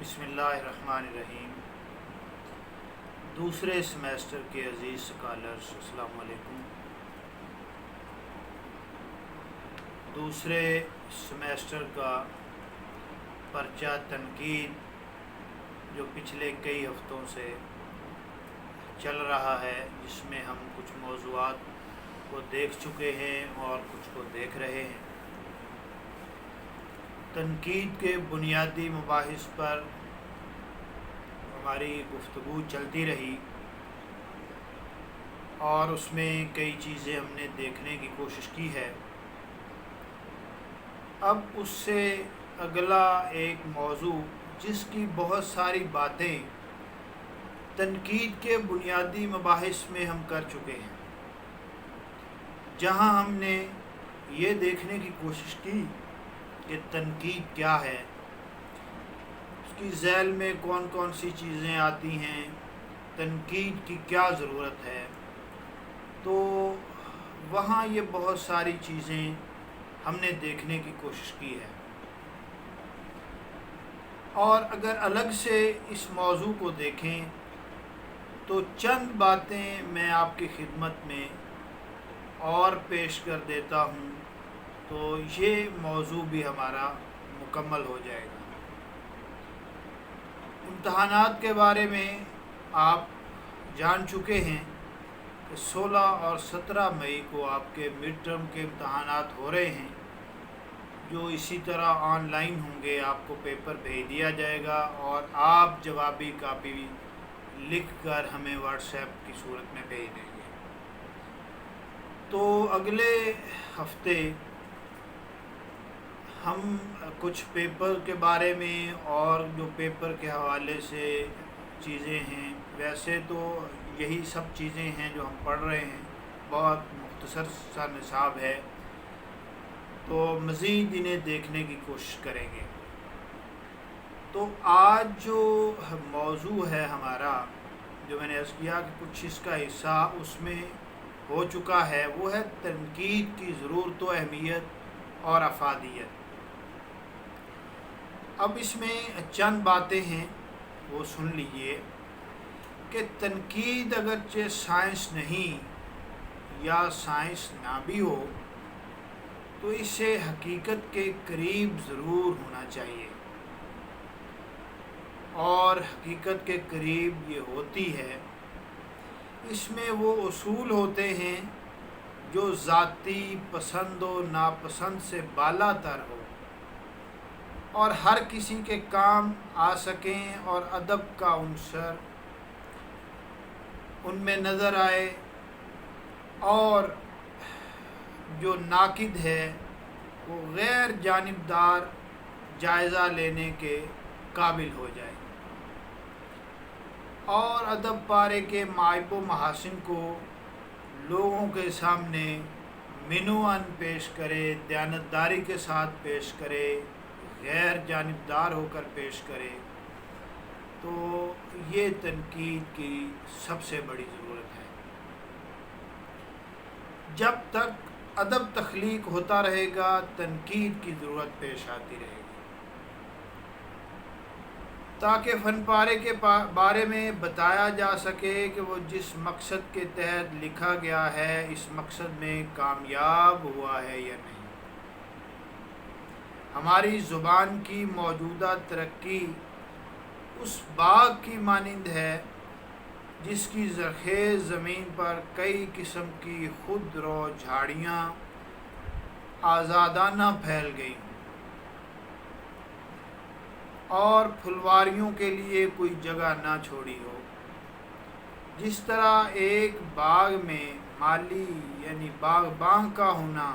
بسم اللہ الرحمن الرحیم۔ دوسرے سمیسٹر کے عزیز سکالرز السلام علیکم۔ دوسرے سمیسٹر کا پرچہ تنقید جو پچھلے کئی ہفتوں سے چل رہا ہے، جس میں ہم کچھ موضوعات کو دیکھ چکے ہیں اور کچھ کو دیکھ رہے ہیں۔ تنقید کے بنیادی مباحث پر ہماری گفتگو چلتی رہی اور اس میں کئی چیزیں ہم نے دیکھنے کی کوشش کی ہے۔ اب اس سے اگلا ایک موضوع جس کی بہت ساری باتیں تنقید کے بنیادی مباحث میں ہم کر چکے ہیں، جہاں ہم نے یہ دیکھنے کی کوشش کی کہ تنقید کیا ہے، اس کی ذیل میں کون کون سی چیزیں آتی ہیں، تنقید کی کیا ضرورت ہے۔ تو وہاں یہ بہت ساری چیزیں ہم نے دیکھنے کی کوشش کی ہے، اور اگر الگ سے اس موضوع کو دیکھیں تو چند باتیں میں آپ کی خدمت میں اور پیش کر دیتا ہوں، تو یہ موضوع بھی ہمارا مکمل ہو جائے گا۔ امتحانات کے بارے میں آپ جان چکے ہیں کہ 16 اور 17 مئی کو آپ کے مڈ ٹرم کے امتحانات ہو رہے ہیں، جو اسی طرح آن لائن ہوں گے۔ آپ کو پیپر بھیج دیا جائے گا اور آپ جوابی کاپی لکھ کر ہمیں واٹس ایپ کی صورت میں بھیج دیں گے۔ تو اگلے ہفتے ہم کچھ پیپر کے بارے میں اور جو پیپر کے حوالے سے چیزیں ہیں، ویسے تو یہی سب چیزیں ہیں جو ہم پڑھ رہے ہیں، بہت مختصر سا نصاب ہے، تو مزید انہیں دیکھنے کی کوشش کریں گے۔ تو آج جو موضوع ہے ہمارا، جو میں نے عرض کیا کہ کچھ اس کا حصہ اس میں ہو چکا ہے، وہ ہے تنقید کی ضرورت و اہمیت اور افادیت۔ اب اس میں چند باتیں ہیں، وہ سن لیجئے کہ تنقید اگرچہ سائنس نہیں یا سائنس نہ بھی ہو، تو اسے حقیقت کے قریب ضرور ہونا چاہیے، اور حقیقت کے قریب یہ ہوتی ہے۔ اس میں وہ اصول ہوتے ہیں جو ذاتی پسند و ناپسند سے بالا تر ہو اور ہر کسی کے کام آ سکیں، اور ادب کا عنصر ان میں نظر آئے، اور جو ناقد ہے وہ غیر جانبدار جائزہ لینے کے قابل ہو جائے، اور ادب پارے کے معائب و محاسن کو لوگوں کے سامنے منوعاً پیش کرے، دیانتداری کے ساتھ پیش کرے، غیر جانبدار ہو کر پیش کرے۔ تو یہ تنقید کی سب سے بڑی ضرورت ہے۔ جب تک ادب تخلیق ہوتا رہے گا، تنقید کی ضرورت پیش آتی رہے گی، تاکہ فن پارے کے بارے میں بتایا جا سکے کہ وہ جس مقصد کے تحت لکھا گیا ہے، اس مقصد میں کامیاب ہوا ہے یا نہیں۔ ہماری زبان کی موجودہ ترقی اس باغ کی مانند ہے جس کی زرخیز زمین پر کئی قسم کی خود رو جھاڑیاں آزادانہ پھیل گئی ہوں، اور پھلواریوں کے لیے کوئی جگہ نہ چھوڑی ہو۔ جس طرح ایک باغ میں مالی یعنی باغباں کا ہونا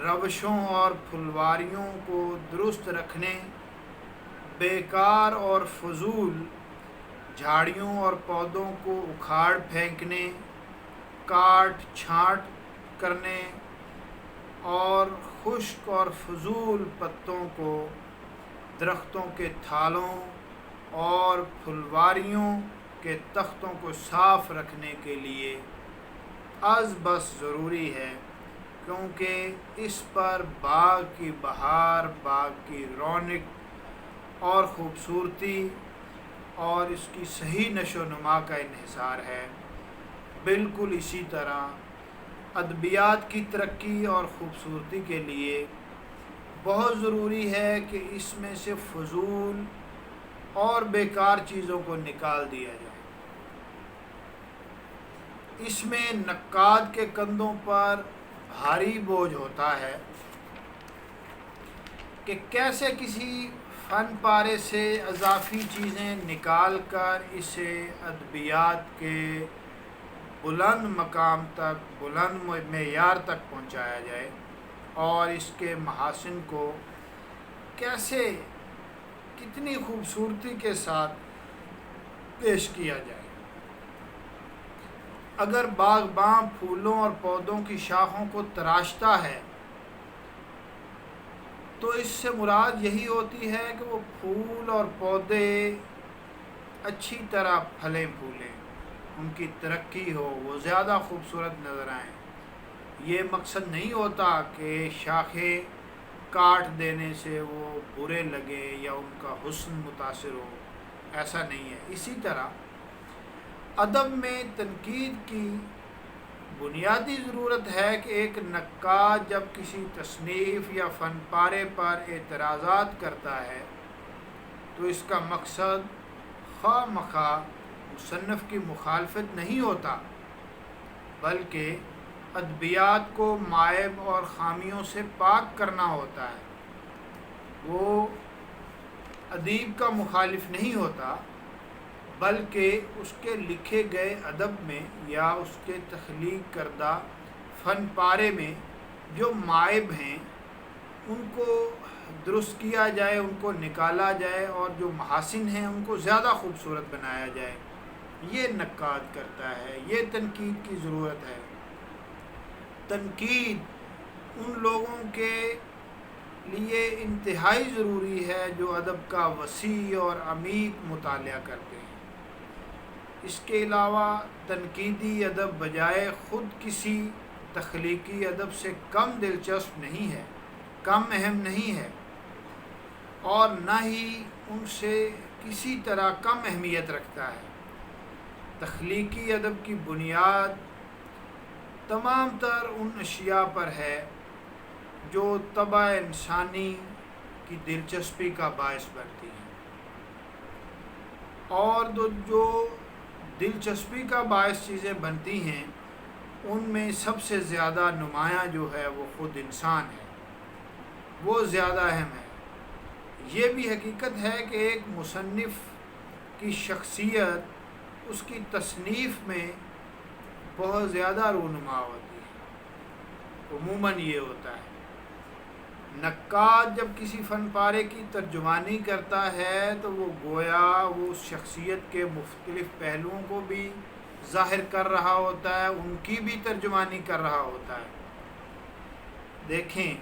روشوں اور پھلواریوں کو درست رکھنے، بیکار اور فضول جھاڑیوں اور پودوں کو اکھاڑ پھینکنے، کاٹ چھانٹ کرنے، اور خشک اور فضول پتوں کو درختوں کے تھالوں اور پھلواریوں کے تختوں کو صاف رکھنے کے لیے از بس ضروری ہے، کیونکہ اس پر باغ کی بہار، باغ کی رونق اور خوبصورتی اور اس کی صحیح نشو و نما کا انحصار ہے۔ بالکل اسی طرح ادبیات کی ترقی اور خوبصورتی کے لیے بہت ضروری ہے کہ اس میں سے فضول اور بیکار چیزوں کو نکال دیا جائے۔ اس میں نقاد کے کندھوں پر بھاری بوجھ ہوتا ہے کہ کیسے کسی فن پارے سے اضافی چیزیں نکال کر اسے ادبیات کے بلند مقام تک، بلند معیار تک پہنچایا جائے اور اس کے محاسن کو کیسے، کتنی خوبصورتی کے ساتھ پیش کیا جائے۔ اگر باغباں پھولوں اور پودوں کی شاخوں کو تراشتا ہے تو اس سے مراد یہی ہوتی ہے کہ وہ پھول اور پودے اچھی طرح پھلیں پھولیں، ان کی ترقی ہو، وہ زیادہ خوبصورت نظر آئیں۔ یہ مقصد نہیں ہوتا کہ شاخیں کاٹ دینے سے وہ برے لگے یا ان کا حسن متاثر ہو، ایسا نہیں ہے۔ اسی طرح ادب میں تنقید کی بنیادی ضرورت ہے کہ ایک نقاد جب کسی تصنیف یا فن پارے پر اعتراضات کرتا ہے تو اس کا مقصد خواہ مخواہ مصنف کی مخالفت نہیں ہوتا، بلکہ ادبیات کو معائب اور خامیوں سے پاک کرنا ہوتا ہے۔ وہ ادیب کا مخالف نہیں ہوتا، بلکہ اس کے لکھے گئے ادب میں یا اس کے تخلیق کردہ فن پارے میں جو معائب ہیں ان کو درست کیا جائے، ان کو نکالا جائے، اور جو محاسن ہیں ان کو زیادہ خوبصورت بنایا جائے۔ یہ نقاد کرتا ہے، یہ تنقید کی ضرورت ہے۔ تنقید ان لوگوں کے لیے انتہائی ضروری ہے جو ادب کا وسیع اور عمیق مطالعہ کرتے ہیں۔ اس کے علاوہ تنقیدی ادب بجائے خود کسی تخلیقی ادب سے کم دلچسپ نہیں ہے، کم اہم نہیں ہے، اور نہ ہی ان سے کسی طرح کم اہمیت رکھتا ہے۔ تخلیقی ادب کی بنیاد تمام تر ان اشیاء پر ہے جو طبع انسانی کی دلچسپی کا باعث بنتی ہیں، اور جو دلچسپی کا باعث چیزیں بنتی ہیں ان میں سب سے زیادہ نمایاں جو ہے وہ خود انسان ہے، وہ زیادہ اہم ہے۔ یہ بھی حقیقت ہے کہ ایک مصنف کی شخصیت اس کی تصنیف میں بہت زیادہ رونما ہوتی ہے، عموماً یہ ہوتا ہے۔ نقاد جب کسی فن پارے کی ترجمانی کرتا ہے تو وہ گویا وہ اس شخصیت کے مختلف پہلوؤں کو بھی ظاہر کر رہا ہوتا ہے، ان کی بھی ترجمانی کر رہا ہوتا ہے۔ دیکھیں،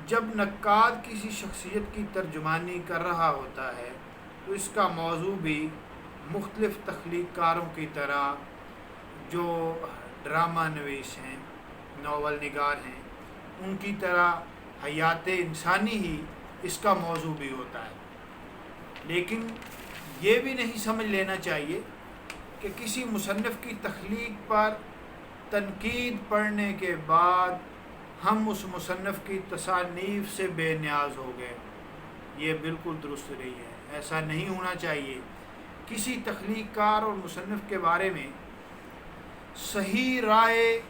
جب نقاد کسی شخصیت کی ترجمانی کر رہا ہوتا ہے تو اس کا موضوع بھی مختلف تخلیق کاروں کی طرح جو ڈرامہ نویس ہیں، ناول نگار ہیں، ان کی طرح حیات انسانی ہی اس کا موضوع بھی ہوتا ہے۔ لیکن یہ بھی نہیں سمجھ لینا چاہیے کہ کسی مصنف کی تخلیق پر تنقید پڑھنے کے بعد ہم اس مصنف کی تصانیف سے بے نیاز ہو گئے۔ یہ بالکل درست نہیں ہے، ایسا نہیں ہونا چاہیے۔ کسی تخلیق کار اور مصنف کے بارے میں صحیح رائے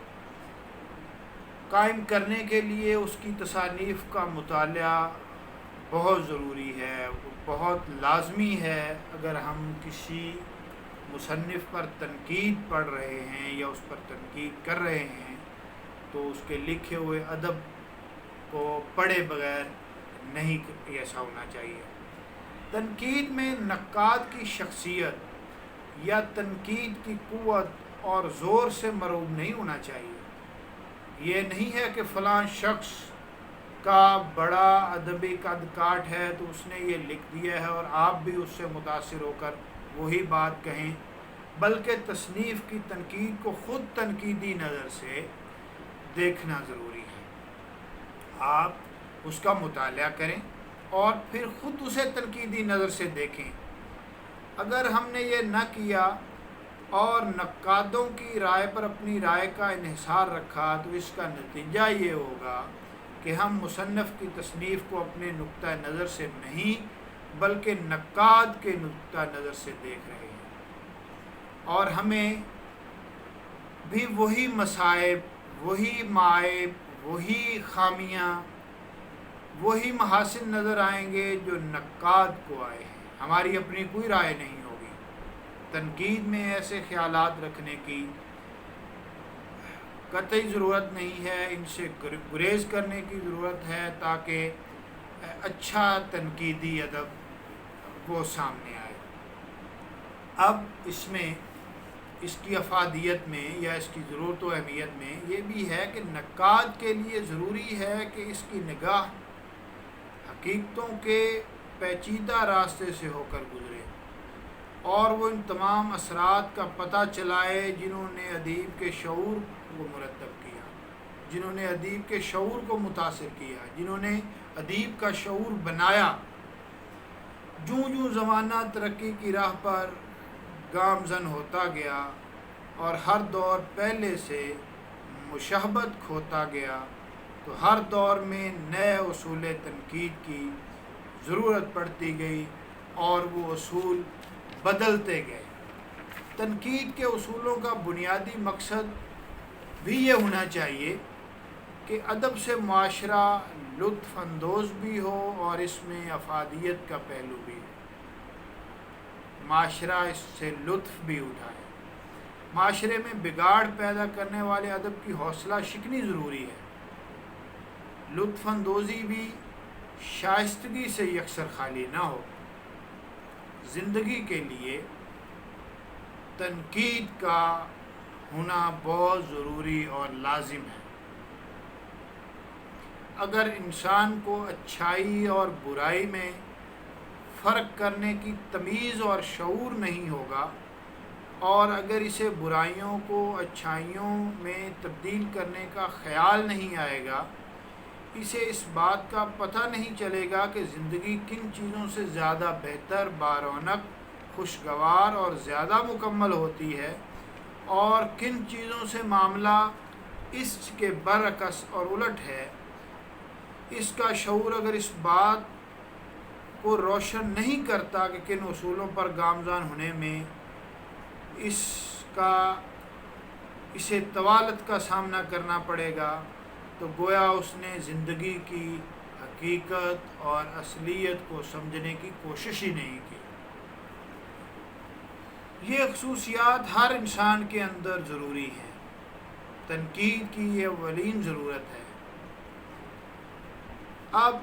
قائم کرنے کے لیے اس کی تصانیف کا مطالعہ بہت ضروری ہے، بہت لازمی ہے۔ اگر ہم کسی مصنف پر تنقید پڑھ رہے ہیں یا اس پر تنقید کر رہے ہیں تو اس کے لکھے ہوئے ادب کو پڑھے بغیر نہیں ایسا ہونا چاہیے۔ تنقید میں نقاد کی شخصیت یا تنقید کی قوت اور زور سے مرعوب نہیں ہونا چاہیے۔ یہ نہیں ہے کہ فلاں شخص کا بڑا ادبی قد کاٹ ہے تو اس نے یہ لکھ دیا ہے اور آپ بھی اس سے متاثر ہو کر وہی بات کہیں، بلکہ تصنیف کی تنقید کو خود تنقیدی نظر سے دیکھنا ضروری ہے۔ آپ اس کا مطالعہ کریں، اور پھر خود اسے تنقیدی نظر سے دیکھیں۔ اگر ہم نے یہ نہ کیا اور نقادوں کی رائے پر اپنی رائے کا انحصار رکھا تو اس کا نتیجہ یہ ہوگا کہ ہم مصنف کی تصنیف کو اپنے نقطہ نظر سے نہیں بلکہ نقاد کے نقطہ نظر سے دیکھ رہے ہیں، اور ہمیں بھی وہی مصائب، وہی معائب، وہی خامیاں، وہی محاسن نظر آئیں گے جو نقاد کو آئے ہیں۔ ہماری اپنی کوئی رائے نہیں ہوگی۔ تنقید میں ایسے خیالات رکھنے کی قطعی ضرورت نہیں ہے، ان سے گریز کرنے کی ضرورت ہے تاکہ اچھا تنقیدی ادب وہ سامنے آئے۔ اب اس میں، اس کی افادیت میں یا اس کی ضرورت و اہمیت میں یہ بھی ہے کہ نقاد کے لیے ضروری ہے کہ اس کی نگاہ حقیقتوں کے پیچیدہ راستے سے ہو کر گزرے اور وہ ان تمام اثرات کا پتہ چلائے جنہوں نے ادیب کے شعور کو مرتب کیا، جنہوں نے ادیب کے شعور کو متاثر کیا، جنہوں نے ادیب کا شعور بنایا۔ جوں جوں زمانہ ترقی کی راہ پر گامزن ہوتا گیا اور ہر دور پہلے سے مشابہت کھوتا گیا تو ہر دور میں نئے اصول تنقید کی ضرورت پڑتی گئی اور وہ اصول بدلتے گئے۔ تنقید کے اصولوں کا بنیادی مقصد بھی یہ ہونا چاہیے کہ ادب سے معاشرہ لطف اندوز بھی ہو اور اس میں افادیت کا پہلو بھی ہو، معاشرہ اس سے لطف بھی اٹھائے۔ معاشرے میں بگاڑ پیدا کرنے والے ادب کی حوصلہ شکنی ضروری ہے۔ لطف اندوزی بھی شائستگی سے یکسر خالی نہ ہو۔ زندگی کے لیے تنقید کا ہونا بہت ضروری اور لازم ہے۔ اگر انسان کو اچھائی اور برائی میں فرق کرنے کی تمیز اور شعور نہیں ہوگا، اور اگر اسے برائیوں کو اچھائیوں میں تبدیل کرنے کا خیال نہیں آئے گا، اسے اس بات کا پتہ نہیں چلے گا کہ زندگی کن چیزوں سے زیادہ بہتر، بارونق، خوشگوار اور زیادہ مکمل ہوتی ہے اور کن چیزوں سے معاملہ اس کے برعکس اور الٹ ہے۔ اس کا شعور اگر اس بات کو روشن نہیں کرتا کہ کن اصولوں پر گامزن ہونے میں اسے طوالت کا سامنا کرنا پڑے گا، تو گویا اس نے زندگی کی حقیقت اور اصلیت کو سمجھنے کی کوشش ہی نہیں کی۔ یہ خصوصیات ہر انسان کے اندر ضروری ہیں۔ تنقید کی یہ اولین ضرورت ہے۔ اب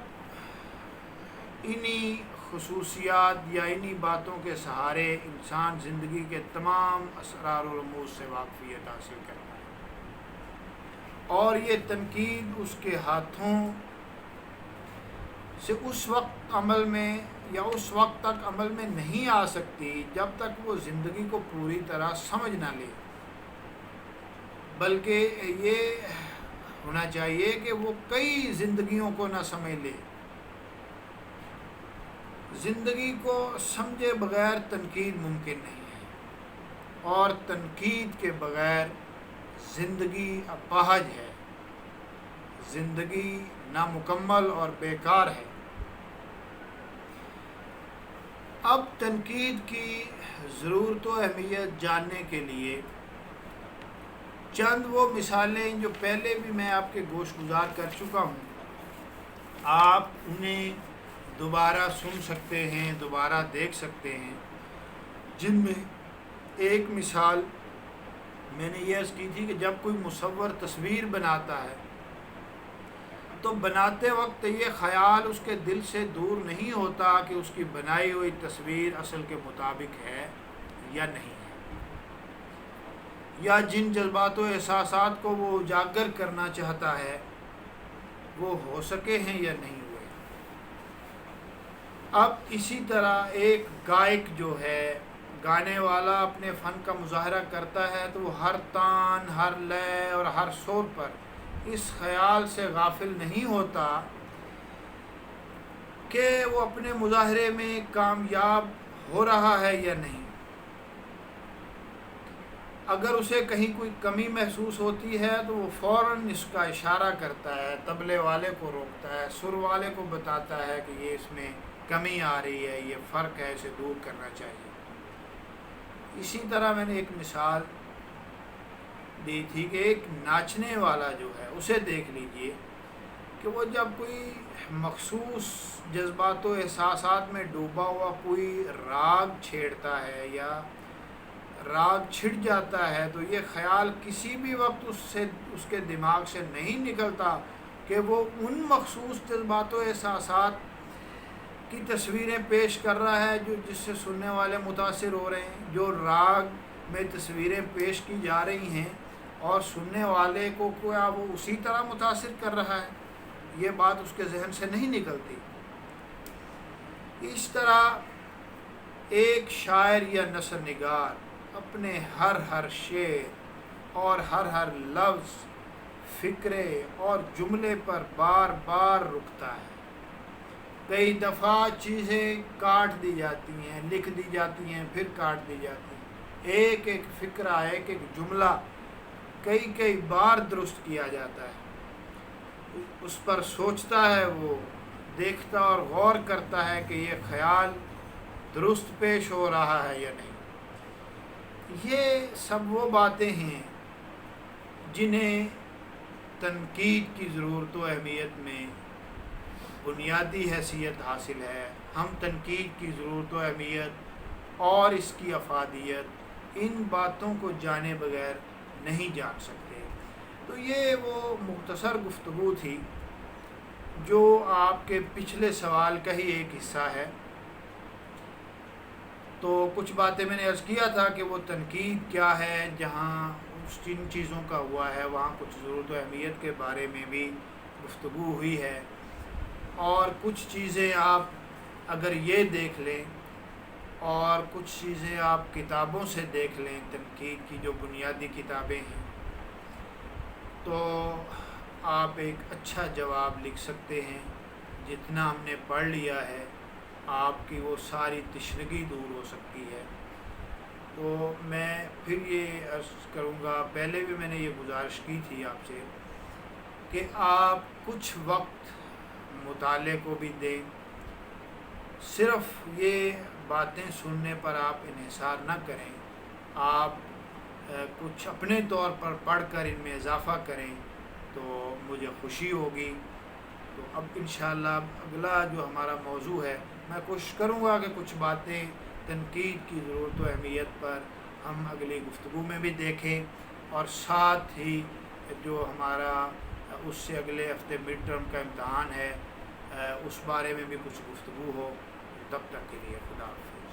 انہی خصوصیات یا انہی باتوں کے سہارے انسان زندگی کے تمام اسرار و رموز سے واقفیت حاصل کرتا ہے، اور یہ تنقید اس کے ہاتھوں سے اس وقت تک عمل میں نہیں آ سکتی جب تک وہ زندگی کو پوری طرح سمجھ نہ لے، بلکہ یہ ہونا چاہیے کہ وہ کئی زندگیوں کو نہ سمجھ لے۔ زندگی کو سمجھے بغیر تنقید ممکن نہیں ہے، اور تنقید کے بغیر زندگی اپاہج ہے، زندگی نامکمل اور بیکار ہے۔ اب تنقید کی ضرورت و اہمیت جاننے کے لیے چند وہ مثالیں جو پہلے بھی میں آپ کے گوش گزار کر چکا ہوں، آپ انہیں دوبارہ سن سکتے ہیں، دوبارہ دیکھ سکتے ہیں، جن میں ایک مثال میں نے یہ عرض کی تھی کہ جب کوئی مصور تصویر بناتا ہے تو بناتے وقت یہ خیال اس کے دل سے دور نہیں ہوتا کہ اس کی بنائی ہوئی تصویر اصل کے مطابق ہے یا نہیں ہے، یا جن جذبات و احساسات کو وہ اجاگر کرنا چاہتا ہے وہ ہو سکے ہیں یا نہیں ہوئے۔ اب اسی طرح ایک گائک جو ہے، گانے والا اپنے فن کا مظاہرہ کرتا ہے تو وہ ہر تان، ہر لے اور ہر سور پر اس خیال سے غافل نہیں ہوتا کہ وہ اپنے مظاہرے میں کامیاب ہو رہا ہے یا نہیں۔ اگر اسے کہیں کوئی کمی محسوس ہوتی ہے تو وہ فوراً اس کا اشارہ کرتا ہے، طبلے والے کو روکتا ہے، سر والے کو بتاتا ہے کہ یہ اس میں کمی آ رہی ہے، یہ فرق ہے، اسے دور کرنا چاہیے۔ اسی طرح میں نے ایک مثال دی تھی کہ ایک ناچنے والا جو ہے اسے دیکھ لیجئے کہ وہ جب کوئی مخصوص جذبات و احساسات میں ڈوبا ہوا کوئی راگ چھیڑتا ہے یا راگ چھٹ جاتا ہے تو یہ خیال کسی بھی وقت اس کے دماغ سے نہیں نکلتا کہ وہ ان مخصوص جذبات و احساسات کی تصویریں پیش کر رہا ہے جو جس سے سننے والے متاثر ہو رہے ہیں، جو راگ میں تصویریں پیش کی جا رہی ہیں اور سننے والے کو کیا وہ اسی طرح متاثر کر رہا ہے۔ یہ بات اس کے ذہن سے نہیں نکلتی۔ اس طرح ایک شاعر یا نثر نگار اپنے ہر شعر اور ہر لفظ، فکرے اور جملے پر بار بار رکتا ہے۔ کئی دفعہ چیزیں کاٹ دی جاتی ہیں، لکھ دی جاتی ہیں، پھر کاٹ دی جاتی ہیں، ایک ایک فکرہ، ایک ایک جملہ کئی بار درست کیا جاتا ہے۔ اس پر سوچتا ہے، وہ دیکھتا اور غور کرتا ہے کہ یہ خیال درست پیش ہو رہا ہے یا نہیں۔ یہ سب وہ باتیں ہیں جنہیں تنقید کی ضرورت و اہمیت میں بنیادی حیثیت حاصل ہے۔ ہم تنقید کی ضرورت و اہمیت اور اس کی افادیت ان باتوں کو جانے بغیر نہیں جان سکتے۔ تو یہ وہ مختصر گفتگو تھی جو آپ کے پچھلے سوال کا ہی ایک حصہ ہے۔ تو کچھ باتیں میں نے عرض کیا تھا کہ وہ تنقید کیا ہے، جہاں جن چیزوں کا ہوا ہے وہاں کچھ ضرورت و اہمیت کے بارے میں بھی گفتگو ہوئی ہے، اور کچھ چیزیں آپ اگر یہ دیکھ لیں اور کچھ چیزیں آپ کتابوں سے دیکھ لیں، تنقید کی جو بنیادی کتابیں ہیں، تو آپ ایک اچھا جواب لکھ سکتے ہیں۔ جتنا ہم نے پڑھ لیا ہے آپ کی وہ ساری تشنگی دور ہو سکتی ہے۔ تو میں پھر یہ عرض کروں گا، پہلے بھی میں نے یہ گزارش کی تھی آپ سے کہ آپ کچھ وقت مطالعے کو بھی دیں۔ صرف یہ باتیں سننے پر آپ انحصار نہ کریں، آپ کچھ اپنے طور پر پڑھ کر ان میں اضافہ کریں تو مجھے خوشی ہوگی۔ تو اب انشاءاللہ اگلا جو ہمارا موضوع ہے، میں کوشش کروں گا کہ کچھ باتیں تنقید کی ضرورت و اہمیت پر ہم اگلی گفتگو میں بھی دیکھیں، اور ساتھ ہی جو ہمارا اس سے اگلے ہفتے مڈ ٹرم کا امتحان ہے اس بارے میں بھی کچھ گفتگو ہو۔ تب تک کے لیے خدا حافظ۔